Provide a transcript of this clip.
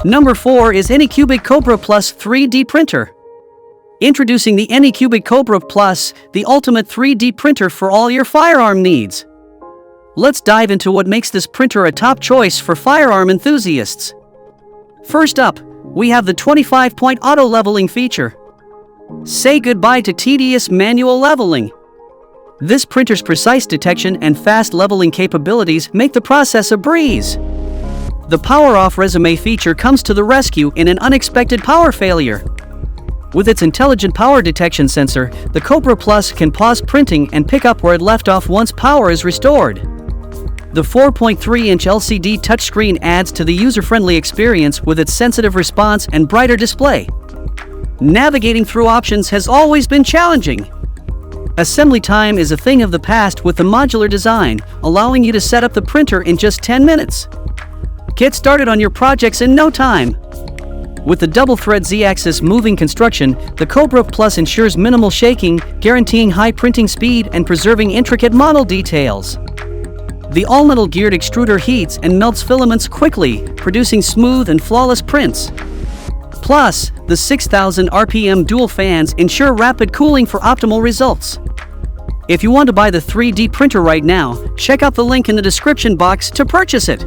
Number 4 is Anycubic Kobra Plus 3D Printer. Introducing the Anycubic Kobra Plus, the ultimate 3D printer for all your firearm needs. Let's dive into what makes this printer a top choice for firearm enthusiasts. First up, we have the 25-point auto leveling feature. Say goodbye to tedious manual leveling. This printer's precise detection and fast leveling capabilities make the process a breeze. The power off resume feature comes to the rescue in an unexpected power failure. With its intelligent power detection sensor, the Kobra Plus can pause printing and pick up where it left off once power is restored. The 4.3-inch LCD touchscreen adds to the user-friendly experience with its sensitive response and brighter display. Navigating through options has always been challenging. Assembly time is a thing of the past with the modular design, allowing you to set up the printer in just 10 minutes. Get started on your projects in no time. With the double-thread Z-axis moving construction, the Kobra Plus ensures minimal shaking, guaranteeing high printing speed and preserving intricate model details. The all-metal geared extruder heats and melts filaments quickly, producing smooth and flawless prints. Plus, the 6,000 RPM dual fans ensure rapid cooling for optimal results. If you want to buy the 3D printer right now, check out the link in the description box to purchase it.